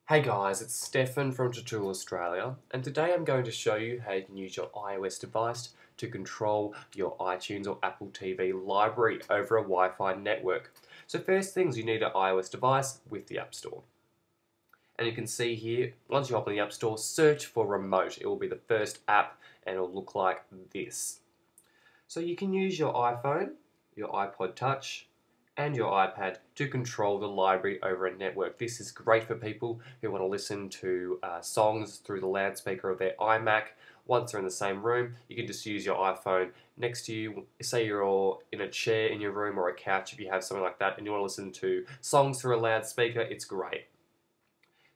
Hey guys, it's Stefan from Tutorial Australia, and today I'm going to show you how you can use your iOS device to control your iTunes or Apple TV library over a Wi-Fi network. So first things, you need an iOS device with the App Store. And you can see here, once you open the App Store, search for Remote. It will be the first app and it will look like this. So you can use your iPhone, your iPod Touch, and your iPad to control the library over a network. This is great for people who want to listen to songs through the loudspeaker of their iMac. Once they're in the same room, you can just use your iPhone next to you. Say you're in a chair in your room or a couch if you have something like that and you want to listen to songs through a loudspeaker, it's great.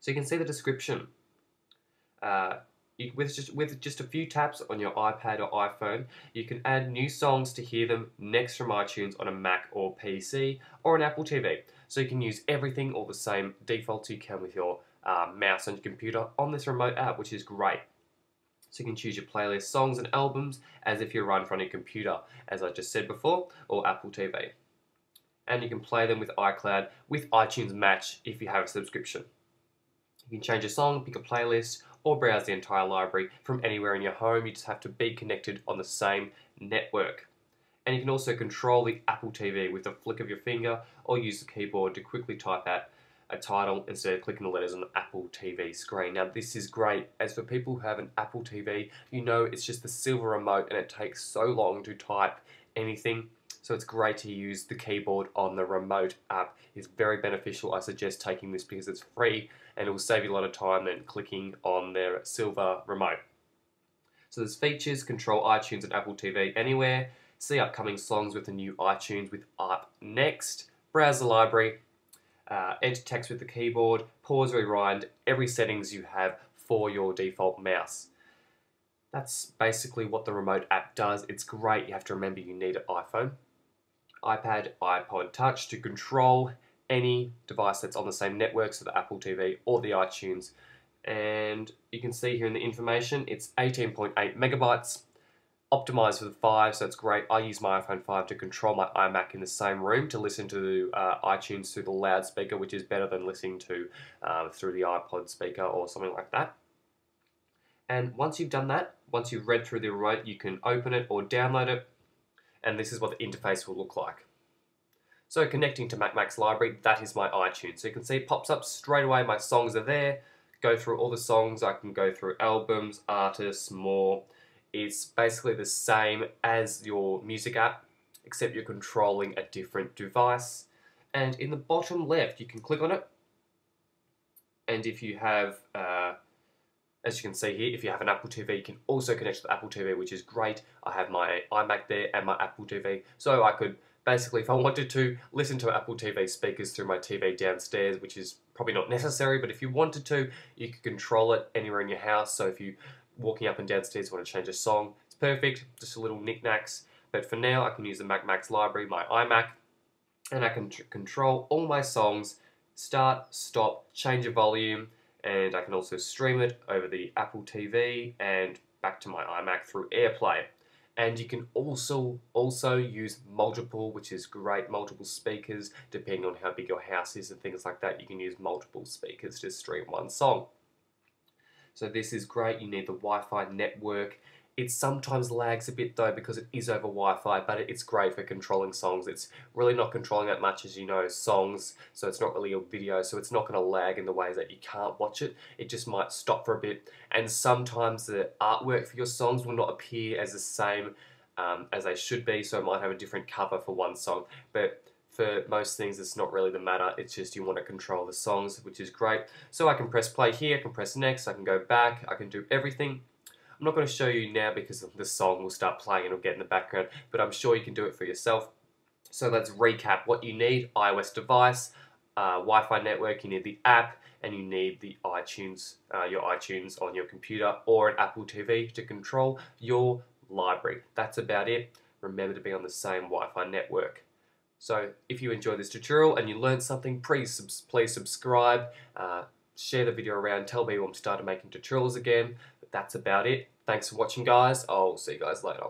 So you can see the description. With just a few taps on your iPad or iPhone, you can add new songs to hear them next from iTunes on a Mac or PC or an Apple TV. So you can use everything, all the same defaults you can with your mouse on your computer on this remote app, which is great. So you can choose your playlist, songs and albums as if you're right in front of your computer, as I just said before, or Apple TV. And you can play them with iCloud with iTunes Match if you have a subscription. You can change a song, pick a playlist, or browse the entire library from anywhere in your home. You just have to be connected on the same network. And you can also control the Apple TV with a flick of your finger or use the keyboard to quickly type out a title instead of clicking the letters on the Apple TV screen. Now this is great, as for people who have an Apple TV, you know it's just the silver remote and it takes so long to type anything. So it's great to use the keyboard on the remote app. It's very beneficial. I suggest taking this because it's free and it will save you a lot of time than clicking on their silver remote. So there's features, control iTunes and Apple TV anywhere, see upcoming songs with the new iTunes with Up Next, browse the library, enter text with the keyboard, pause, rewind, every settings you have for your default mouse. That's basically what the remote app does. It's great. You have to remember you need an iPhone, iPad, iPod Touch to control any device that's on the same network, so the Apple TV or the iTunes. And you can see here in the information, it's 18.8 megabytes, optimized for the 5, so it's great. I use my iPhone 5 to control my iMac in the same room to listen to iTunes through the loudspeaker, which is better than listening to through the iPod speaker or something like that. And once you've done that, once you've read through the remote, you can open it or download it, and this is what the interface will look like. So connecting to MacMac's library, that is my iTunes. So you can see it pops up straight away, my songs are there, go through all the songs, I can go through albums, artists, more. It's basically the same as your music app, except you're controlling a different device. And in the bottom left, you can click on it, and if you have as you can see here, if you have an Apple TV, you can also connect to the Apple TV, which is great. I have my iMac there and my Apple TV, so I could basically, if I wanted to, listen to Apple TV speakers through my TV downstairs, which is probably not necessary, but if you wanted to, you could control it anywhere in your house. So if you're walking up and downstairs, want to change a song, it's perfect, just a little knickknacks. But for now, I can use the MacMac's library, my iMac, and I can control all my songs, start, stop, change the volume, and I can also stream it over the Apple TV and back to my iMac through AirPlay. And you can also use multiple, which is great, multiple speakers, depending on how big your house is and things like that. You can use multiple speakers to stream one song. So this is great. You need the Wi-Fi network. It sometimes lags a bit though because it is over Wi-Fi, but it's great for controlling songs. It's really not controlling that much, as you know, songs, so it's not really a video, so it's not going to lag in the ways that you can't watch it. It just might stop for a bit, and sometimes the artwork for your songs will not appear as the same as they should be, so it might have a different cover for one song, but for most things it's not really the matter. It's just you want to control the songs, which is great. So I can press play here, I can press next, I can go back, I can do everything. I'm not going to show you now because the song will start playing and it'll get in the background, but I'm sure you can do it for yourself. So let's recap what you need: iOS device, Wi-Fi network, you need the app, and you need the iTunes, your iTunes on your computer or an Apple TV to control your library. That's about it. Remember to be on the same Wi-Fi network. So if you enjoyed this tutorial and you learned something, please subscribe, share the video around, tell people I'm starting making tutorials again. But that's about it. Thanks for watching, guys. I'll see you guys later.